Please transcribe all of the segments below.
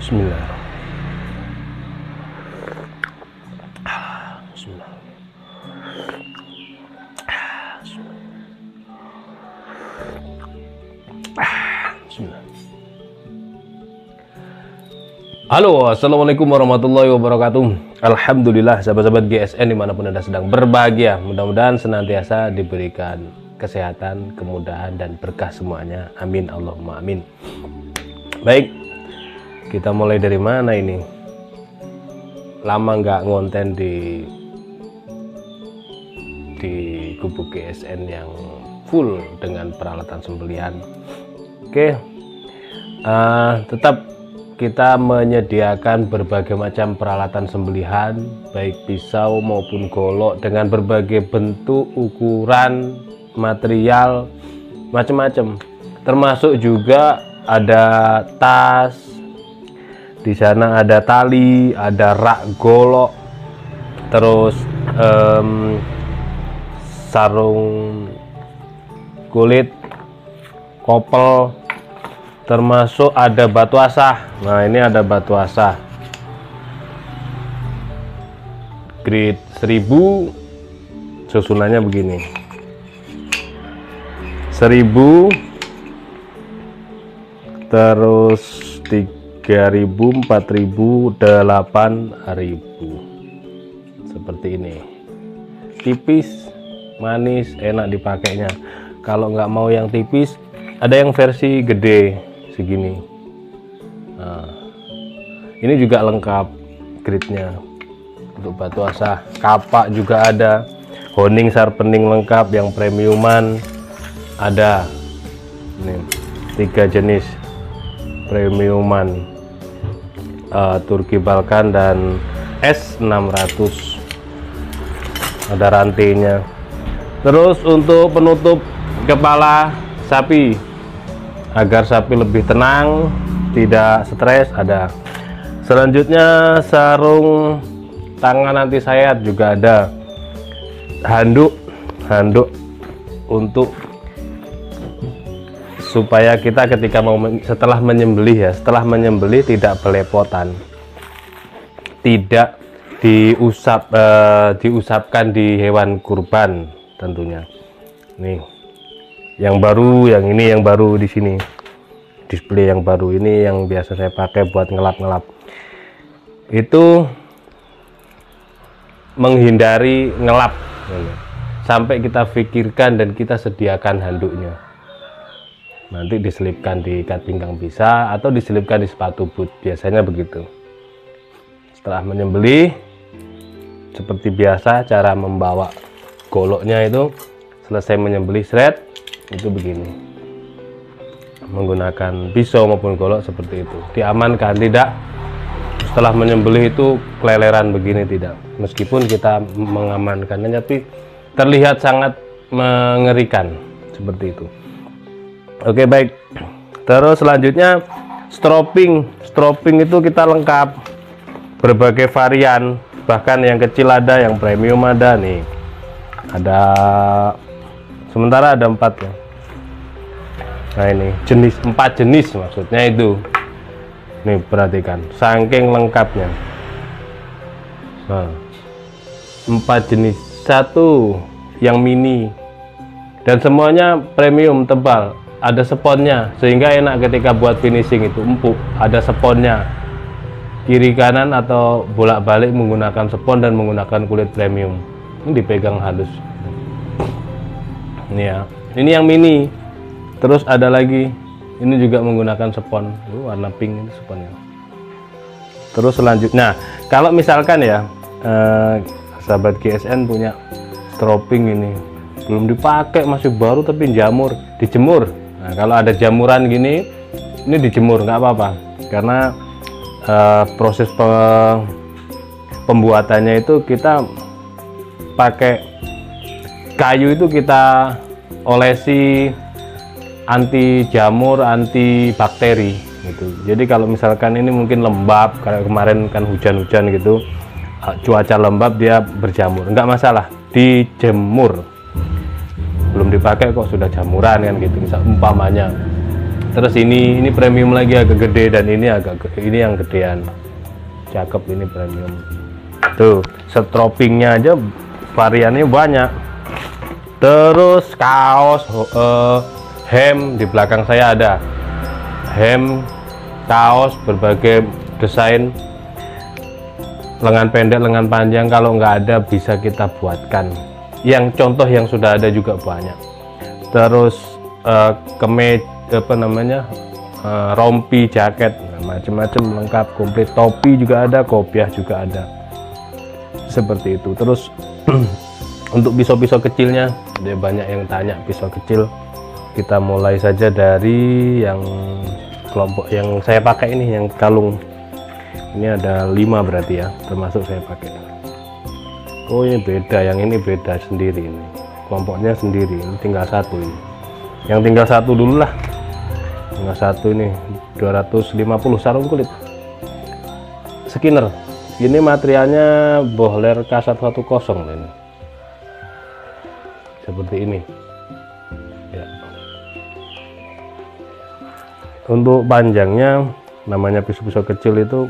Bismillah. Bismillah. Bismillah. Halo, assalamualaikum warahmatullahi wabarakatuh. Alhamdulillah, sahabat-sahabat GSN dimanapun Anda sedang berbahagia, mudah-mudahan senantiasa diberikan kesehatan, kemudahan, dan berkah semuanya. Amin, Allahumma amin. Baik, kita mulai dari mana ini? Lama nggak ngonten di gubuk GSN yang full dengan peralatan sembelihan. Oke, tetap kita menyediakan berbagai macam peralatan sembelihan, baik pisau maupun golok dengan berbagai bentuk, ukuran, material, macam-macam. Termasuk juga ada tas, di sana ada tali, ada rak golok, terus sarung kulit, kopel, termasuk ada batu asah. Nah, ini ada batu asah grade 1000, susunannya begini: 1000, terus 3000, 4000, 8000, seperti ini. Tipis, manis, enak dipakainya. Kalau nggak mau yang tipis, ada yang versi gede segini. Nah, ini juga lengkap gridnya untuk batu asah. Kapak juga ada, honing sharpening lengkap, yang premiuman ada. Ini 3 jenis premiuman, Turki Balkan dan S600, ada rantainya. Terus untuk penutup kepala sapi, agar sapi lebih tenang, tidak stres, ada. Selanjutnya sarung tangan anti sayat juga ada. Handuk untuk supaya kita ketika setelah menyembelih tidak belepotan, tidak diusapkan di hewan kurban tentunya. Nih yang baru, yang ini yang baru di sini, display yang baru ini yang biasa saya pakai buat ngelap-ngelap. Itu menghindari ngelap sampai kita pikirkan dan kita sediakan handuknya. Nanti diselipkan di ikat pinggang bisa, atau diselipkan di sepatu boot, biasanya begitu. Setelah menyembelih, seperti biasa cara membawa goloknya itu, selesai menyembelih seret itu begini, menggunakan pisau maupun golok seperti itu. Diamankan, tidak setelah menyembelih itu keleleran begini, tidak. Meskipun kita mengamankannya, tapi terlihat sangat mengerikan seperti itu. Oke, baik. Terus selanjutnya stropping itu kita lengkap, berbagai varian, bahkan yang kecil ada, yang premium ada. Nih ada, sementara ada 4 ya. Nah, ini 4 jenis maksudnya itu. Nih perhatikan, saking lengkapnya. Nah, 4 jenis, 1 yang mini, dan semuanya premium, tebal, ada sponnya sehingga enak ketika buat finishing, itu empuk, ada sponnya kiri kanan atau bolak-balik menggunakan spon dan menggunakan kulit premium. Ini dipegang halus. Ini ya, ini yang mini. Terus ada lagi, ini juga menggunakan spon, warna pink ini sponnya. Terus selanjutnya, kalau misalkan ya sahabat GSN punya stropping ini belum dipakai, masih baru tapi dijemur. Nah, kalau ada jamuran gini, ini dijemur nggak apa-apa, karena proses pembuatannya itu kita pakai kayu, itu kita olesi anti jamur, anti bakteri gitu. Jadi kalau misalkan ini mungkin lembab, kayak kemarin kan hujan-hujan gitu, cuaca lembab, dia berjamur, nggak masalah, dijemur. Belum dipakai kok sudah jamuran kan gitu, misal umpamanya. Terus ini premium lagi, agak gede, dan ini ini yang gedean. Cakep, ini premium. Tuh, stropingnya aja variannya banyak. Terus kaos hem di belakang saya ada. Hem, kaos berbagai desain, lengan pendek, lengan panjang. Kalau nggak ada bisa kita buatkan. Yang contoh yang sudah ada juga banyak. Terus rompi, jaket, macam-macam lengkap, komplit. Topi juga ada, kopiah juga ada, seperti itu. Terus untuk pisau-pisau kecilnya, ada banyak yang tanya pisau kecil. Kita mulai saja dari yang kelompok yang saya pakai ini, yang kalung. Ini ada 5 berarti ya, termasuk saya pakai. Oh, ini beda, yang ini beda sendiri, ini kelompoknya sendiri. Ini tinggal 1 ini. Yang tinggal 1 dulu lah. Tinggal 1 ini 250 sarung kulit. Skinner. Ini materialnya Bohler K110 ini. Seperti ini. Ya. Untuk panjangnya, namanya pisau-pisau kecil itu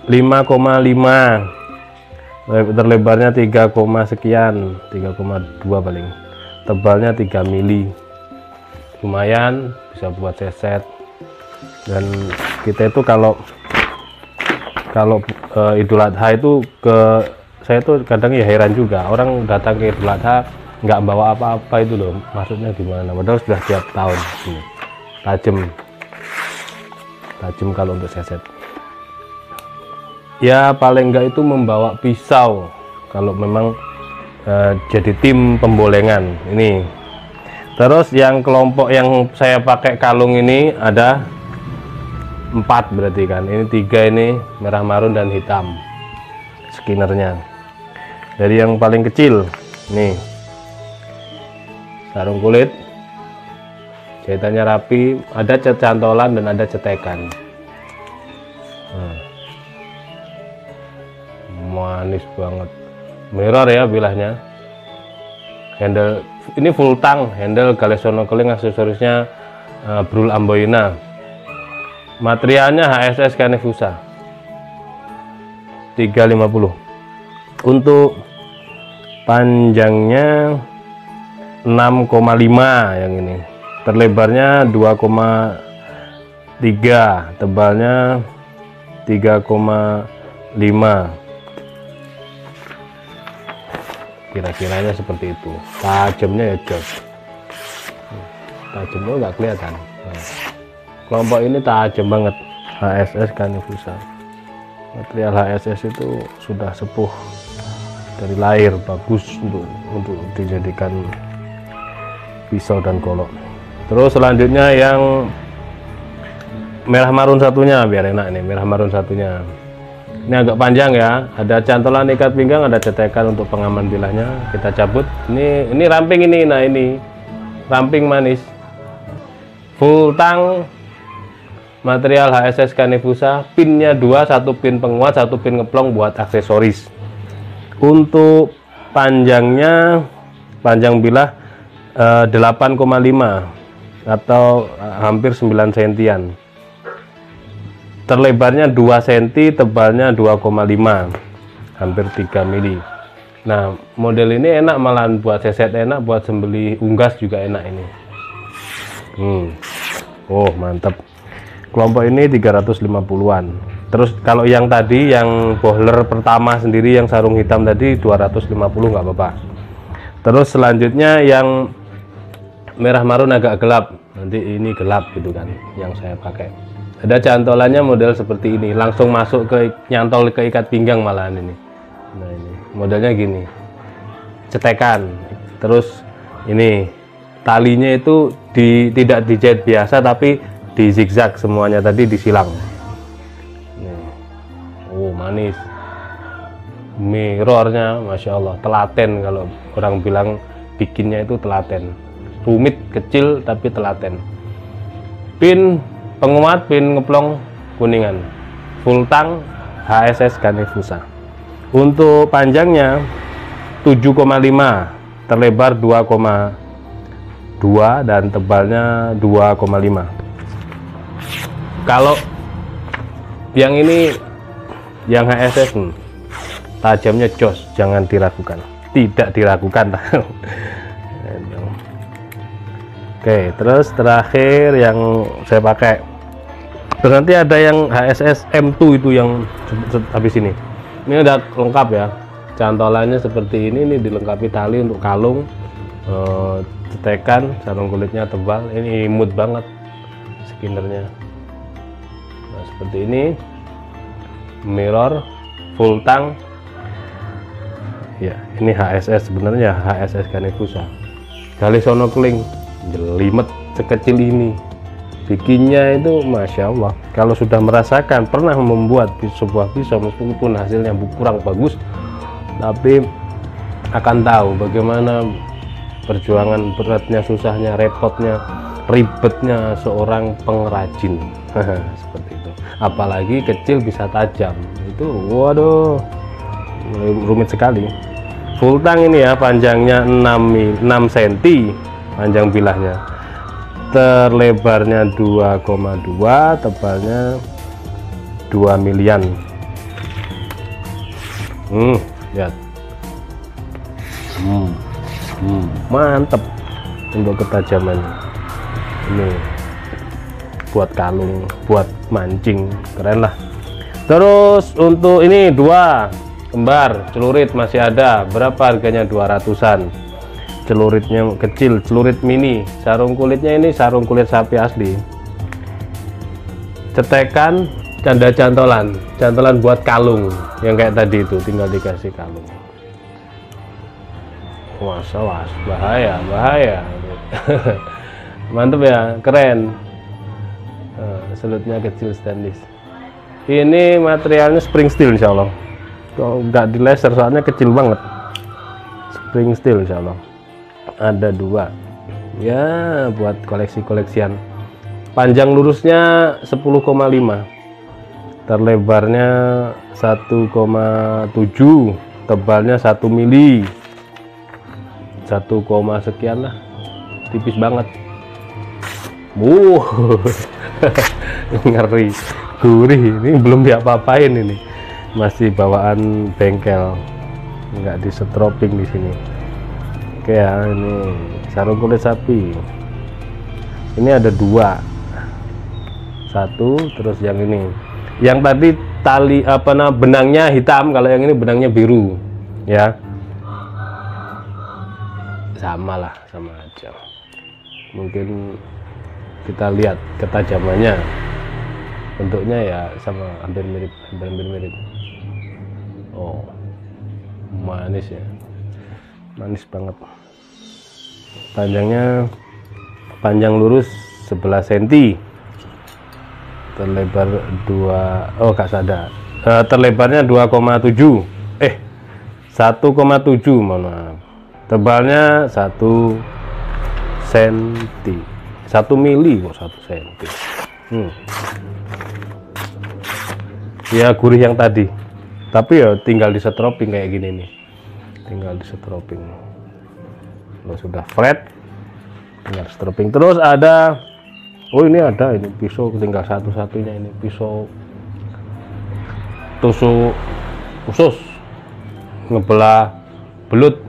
5,5, terlebarnya 3, sekian, 3,2 paling, tebalnya 3 mili. Lumayan, bisa buat seset. Dan kita itu kalau Idul Adha itu saya tuh kadang ya heran juga, orang datang ke Idul Adha nggak bawa apa-apa itu loh, maksudnya gimana, padahal sudah tiap tahun. Tajam kalau untuk seset ya, paling enggak itu membawa pisau kalau memang jadi tim pembolengan ini. Terus yang kelompok yang saya pakai kalung ini ada 4 berarti kan, ini 3, ini merah marun dan hitam skinnernya. Dari yang paling kecil nih, sarung kulit, jahitannya rapi, ada cantolan dan ada cetekan. Manis banget, mirror ya bilahnya. Handle ini full tang, handle Galesono keling, aksesorisnya Brul Amboina. Materialnya HSS Canefusa 350. Untuk panjangnya 6,5 yang ini, terlebarnya 2,3, tebalnya 3,5. Kira-kiranya seperti itu. Tajamnya ya jos, tajamnya nggak kelihatan. Kelompok ini tajam banget, HSS Canefusa. Material HSS itu sudah sepuh dari lahir, bagus untuk dijadikan pisau dan golok. Terus selanjutnya yang merah marun satunya, biar enak nih, merah marun satunya. Ini agak panjang ya, ada cantolan ikat pinggang, ada cetekan untuk pengaman bilahnya. Kita cabut. Ini ramping ini. Nah, ini ramping manis. Full tang, material HSS Canefusa, pinnya 2, 1 pin penguat, 1 pin ngeplong buat aksesoris. Untuk panjangnya, panjang bilah 8,5 atau hampir 9 sentian. Terlebarnya 2 cm, tebalnya 2,5, hampir 3 mili. Nah, model ini enak, malahan buat seset enak, buat sembeli unggas juga enak ini. Oh, mantap. Kelompok ini 350-an. Terus kalau yang tadi, yang Bohler pertama sendiri, yang sarung hitam tadi 250, nggak apa-apa. Terus selanjutnya yang merah marun agak gelap, nanti ini gelap gitu kan, yang saya pakai. Ada cantolannya model seperti ini, langsung masuk ke nyantol ke ikat pinggang malahan ini. Nah, ini modelnya gini, cetekan. Terus ini talinya itu tidak dijahit biasa, tapi di zigzag semuanya, tadi disilang. Nih. Oh, manis. Mirrornya Masya Allah, telaten, kalau orang bilang bikinnya itu telaten. Rumit, kecil, tapi telaten. Pin penguat, pin ngeplong kuningan, full tang, HSS Canefusa. Untuk panjangnya 7,5, terlebar 2,5, 2 dan tebalnya 2,5. Kalau yang ini, yang HSS, tajamnya jos, jangan diragukan, tidak diragukan. Oke, terus terakhir yang saya pakai, terus nanti ada yang HSS M2 itu yang habis ini udah lengkap ya, cantolannya seperti ini dilengkapi tali untuk kalung, cetekan, sarung kulitnya tebal, ini imut banget skinnernya. Nah, seperti ini, mirror full tang ya, ini HSS, sebenarnya HSS Ganefusa, kali sonokling jelimet sekecil ini, bikinnya itu Masya Allah. Kalau sudah merasakan, pernah membuat sebuah pisau, meskipun hasilnya kurang bagus, tapi akan tahu bagaimana perjuangan beratnya, susahnya, repotnya, ribetnya seorang pengrajin. Seperti itu, apalagi kecil bisa tajam, itu waduh, rumit sekali. Full tang ini ya, panjangnya 6 cm panjang bilahnya, terlebarnya 2,2, tebalnya 2 milian. Lihat, mantep untuk ketajamannya. Ini buat kalung, buat mancing, keren lah. Terus untuk ini 2 kembar celurit masih ada, berapa harganya? 200-an. Celuritnya kecil, celurit mini. Sarung kulitnya ini sarung kulit sapi asli, cetekan, canda cantolan buat kalung yang kayak tadi itu, tinggal dikasih kalung. Was, bahaya. Mantep ya, keren. Selutnya kecil, stainless. Ini materialnya spring steel insya Allah, nggak di laser soalnya kecil banget. Spring steel insya Allah. Ada 2 ya, buat koleksian. Panjang lurusnya 10,5, terlebarnya 1,7, tebalnya 1 mili, 1, sekian lah, tipis banget. Ngeri, gurih. Ini belum diapa-apain, ini masih bawaan bengkel, nggak disetroping di sini. Oke ya, ini sarung kulit sapi. Ini ada 2, 1, terus yang ini, yang tadi tali benangnya hitam, kalau yang ini benangnya biru ya. Sama aja, mungkin kita lihat ketajamannya, bentuknya ya sama, hampir mirip. Oh, manis ya, manis banget. Panjang lurus 11 cm, terlebar 2, terlebarnya 2,7, 1,7, mohon maaf. Tebalnya 1 cm, 1 mili kok 1 cm. Ya gurih yang tadi, tapi ya tinggal disetroping kayak gini nih, tinggal disetroping. Kalau sudah flat, tinggal setroping. Terus ada, ini pisau, tinggal satu-satunya ini, pisau tusuk khusus ngebelah belut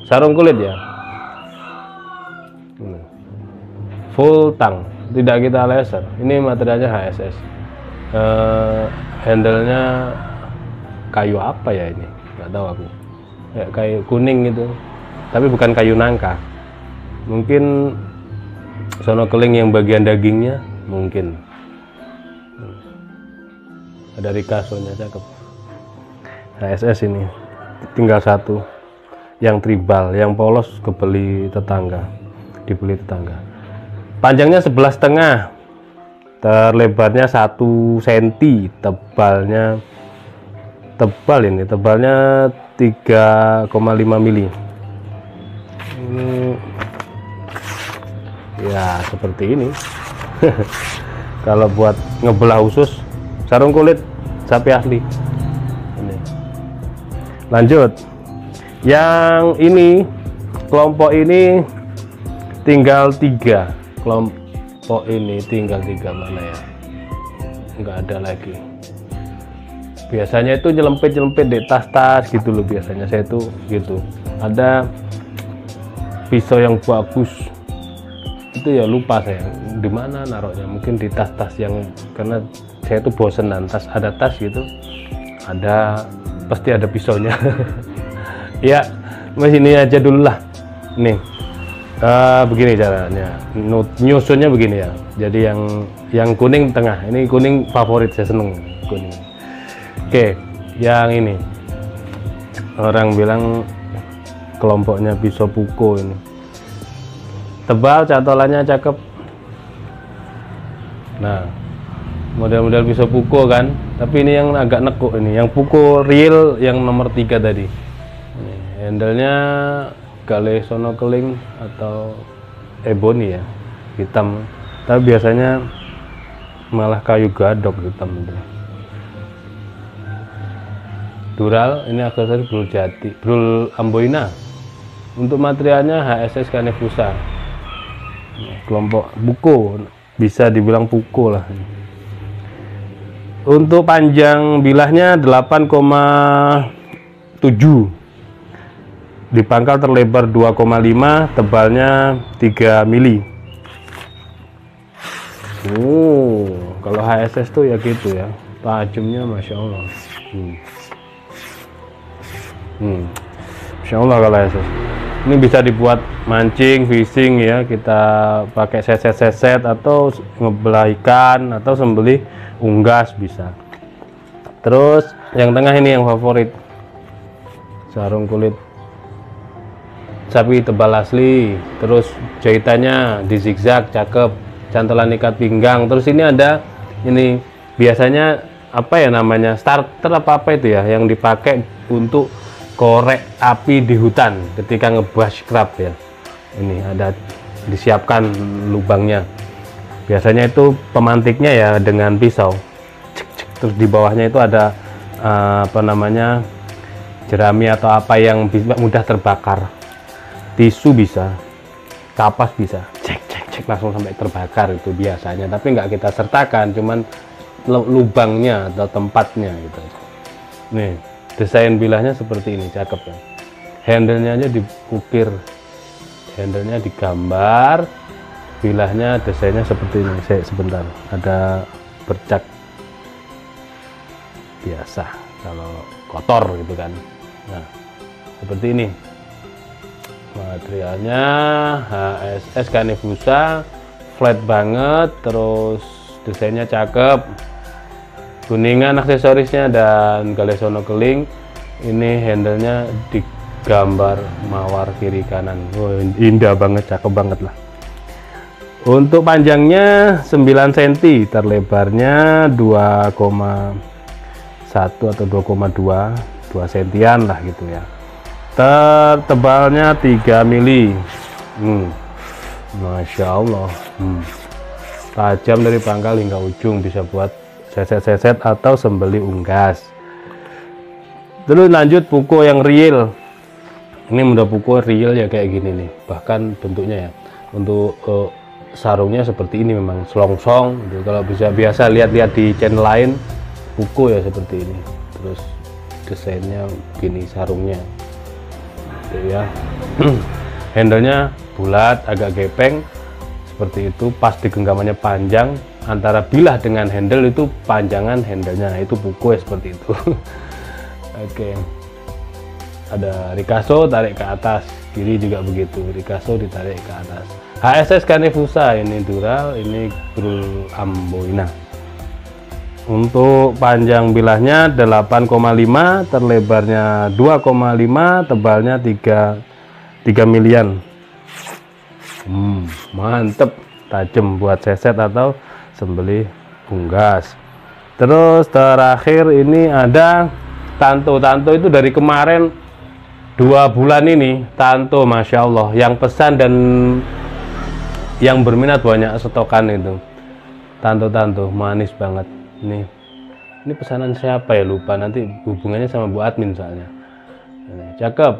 sarung kulit ya. Full tang, tidak kita laser. Ini materialnya HSS. Handle-nya kayu apa ya ini? Nggak tahu aku. Kayak kayu kuning gitu, tapi bukan kayu nangka. Mungkin sono keling yang bagian dagingnya mungkin. Ada rikasonya, cakep. HSS ini tinggal 1 yang tribal, yang polos dibeli tetangga. Panjangnya 11,5, terlebarnya 1 cm, tebalnya 3,5 mili. Ya seperti ini. Kalau buat ngebelah usus sarung kulit sapi asli. Ini. Lanjut, yang ini, kelompok ini tinggal 3 kelompok ini, tinggal 3 mana ya, nggak ada lagi. Biasanya itu nyelempit di tas-tas gitu loh, biasanya saya tuh gitu. Ada pisau yang bagus itu ya, lupa saya di mana naruhnya, mungkin di tas-tas yang, karena saya tuh bosen dan ada tas gitu, ada pasti ada pisaunya. Ya mas, ini aja dulu lah nih. Begini caranya nyusunnya begini ya, jadi yang kuning tengah, ini kuning favorit, saya seneng kuning. Oke, yang ini orang bilang kelompoknya pisau puko, ini tebal, cantolannya cakep. Nah, model-model pisau puko kan, tapi ini yang agak nekuk, ini yang puko real yang nomor 3 tadi. Ini handle-nya gale sono keling atau ebony ya, hitam, tapi biasanya malah kayu gadok hitam itu. Dural, ini aksesoris brul jati, brul amboina. Untuk materialnya HSS Kanefusa, kelompok buko, bisa dibilang puko lah. Untuk panjang bilahnya 8,7, di pangkal terlebar 2,5, tebalnya 3 mili. Kalau HSS tuh ya gitu ya, tajamnya Masya Allah. Masya Allah kalau HSS. Ini bisa dibuat mancing, fishing ya, kita pakai seset atau ngebelah ikan atau sembelih unggas bisa. Terus yang tengah ini yang favorit, sarung kulit sapi tebal asli, terus jahitannya di zigzag cakep, cantolan ikat pinggang. Terus ini ada, ini biasanya apa ya namanya, starter apa itu ya, yang dipakai untuk korek api di hutan ketika ngebush scrap ya. Ini ada disiapkan lubangnya, biasanya itu pemantiknya ya dengan pisau, terus di bawahnya itu ada apa namanya, jerami atau apa yang mudah terbakar, tisu bisa, kapas bisa, cek langsung sampai terbakar itu biasanya, tapi nggak kita sertakan, cuman lubangnya atau tempatnya gitu. Nih desain bilahnya seperti ini, cakep ya. Handle-nya aja diukir, handle-nya digambar, bilahnya desainnya seperti ini. Saya sebentar, ada bercak biasa kalau kotor gitu kan. Nah seperti ini materialnya, HSS Kanefusa, flat banget, terus desainnya cakep, kuningan aksesorisnya dan gale sono keling. Ini handle-nya digambar mawar kiri kanan. Indah banget, cakep banget lah. Untuk panjangnya 9 cm, terlebarnya 2,1 atau 2 sentian lah gitu ya. Tertebalnya 3 mili. Masya Allah, tajam dari pangkal hingga ujung, bisa buat seset atau sembeli unggas. Terus lanjut puko yang real. Ini udah puko real ya, kayak gini nih, bahkan bentuknya ya. Untuk sarungnya seperti ini, memang selongsong gitu. Kalau bisa biasa lihat-lihat di channel lain, puko ya seperti ini. Terus desainnya begini sarungnya gitu ya. Handle-nya bulat, agak gepeng seperti itu, pas di genggamannya panjang. Antara bilah dengan handle itu panjangan handle-nya, itu puko ya seperti itu. Oke, ada Rikaso, tarik ke atas, kiri juga begitu, Rikaso ditarik ke atas. HSS Kanefusa, ini dural, ini brul amboina. Untuk panjang bilahnya 8,5, terlebarnya 2,5, tebalnya 3 milian. Mantep, tajam buat seset atau sembelih unggas. Terus terakhir ini ada Tanto. Tanto itu dari kemarin 2 bulan ini, Tanto Masya Allah yang pesan dan yang berminat banyak, stokan itu Tanto manis banget. Ini pesanan siapa ya, lupa, nanti hubungannya sama Bu Admin soalnya. Ini cakep,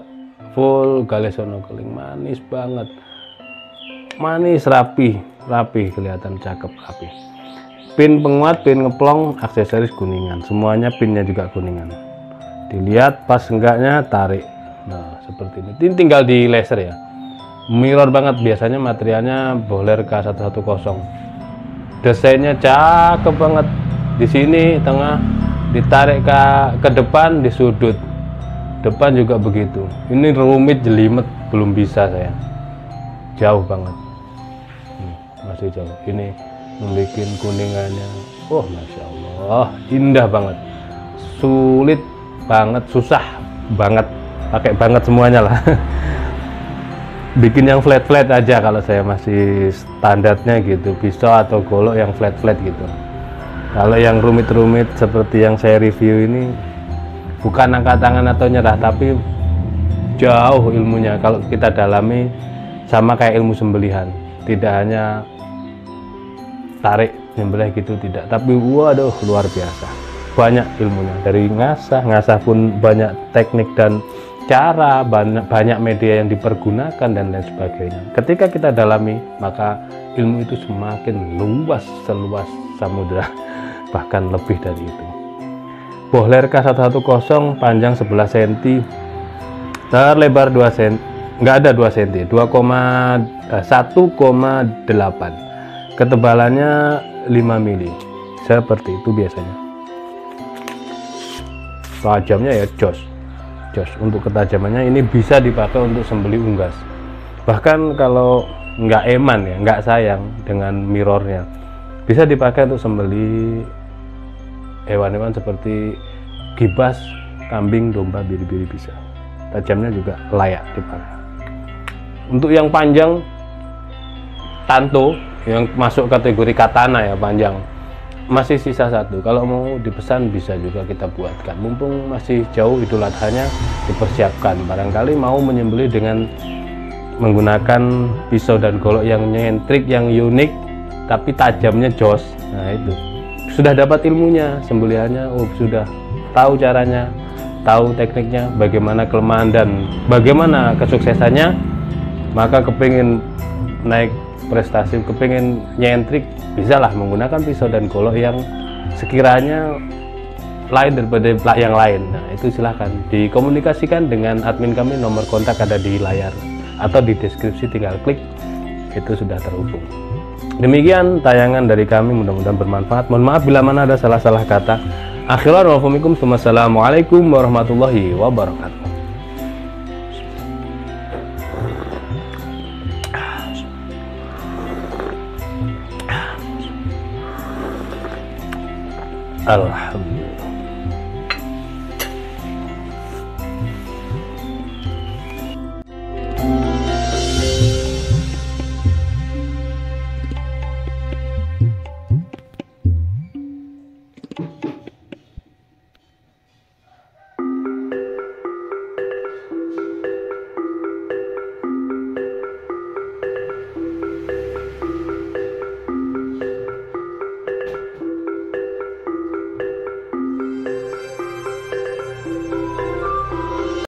full gale sono keling, manis banget. manis, rapi kelihatan cakep, rapi. Pin penguat, pin ngeplong, aksesoris kuningan, semuanya pinnya juga kuningan. Dilihat pas enggaknya tarik. Nah seperti ini tinggal di laser ya, mirror banget. Biasanya materialnya Bohler K110, desainnya cakep banget. Di sini tengah, ditarik ke depan, di sudut depan juga begitu. Ini rumit jelimet, belum bisa saya, jauh banget. Masih jauh. Ini membuat kuningannya, masya Allah, indah banget, sulit banget, susah banget, pakai banget semuanya lah. Bikin yang flat aja kalau saya, masih standarnya gitu, pisau atau golok yang flat gitu. Kalau yang rumit seperti yang saya review ini, bukan angkat tangan atau nyerah, tapi jauh ilmunya. Kalau kita dalami sama kayak ilmu sembelihan, tidak hanya tarik nyembelih gitu, tidak, tapi waduh luar biasa, banyak ilmunya. Dari ngasah pun banyak teknik dan cara, banyak media yang dipergunakan dan lain sebagainya. Ketika kita dalami, maka ilmu itu semakin luas, seluas samudra, bahkan lebih dari itu. Bohler K110 panjang 11 cm, terlebar 2 cm, nggak ada 2 cm, 1,8, ketebalannya 5 mili, seperti itu biasanya. Tajamnya ya jos. Untuk ketajamannya ini bisa dipakai untuk sembelih unggas. Bahkan kalau nggak eman ya, nggak sayang dengan mirrornya, bisa dipakai untuk sembelih hewan-hewan seperti gibas, kambing, domba, biri-biri bisa. Tajamnya juga layak dipakai. Untuk yang panjang, tanto yang masuk kategori katana ya, panjang, masih sisa 1. Kalau mau dipesan bisa juga kita buatkan, mumpung masih jauh Idul Adhanya, dipersiapkan. Barangkali mau menyembelih dengan menggunakan pisau dan golok yang nyentrik, yang unik, tapi tajamnya jos. Nah itu sudah dapat ilmunya, sembelihannya, sudah tahu caranya, tahu tekniknya, bagaimana kelemahan dan bagaimana kesuksesannya. Maka kepingin naik prestasi, kepingin nyentrik, bisalah menggunakan pisau dan golok yang sekiranya lain daripada yang lain. Nah itu silahkan dikomunikasikan dengan admin kami, nomor kontak ada di layar atau di deskripsi, tinggal klik, itu sudah terhubung. Demikian tayangan dari kami, mudah-mudahan bermanfaat. Mohon maaf bila mana ada salah-salah kata. Akhirul wafamikum, wassalamualaikum warahmatullahi wabarakatuh. Alhamdulillah.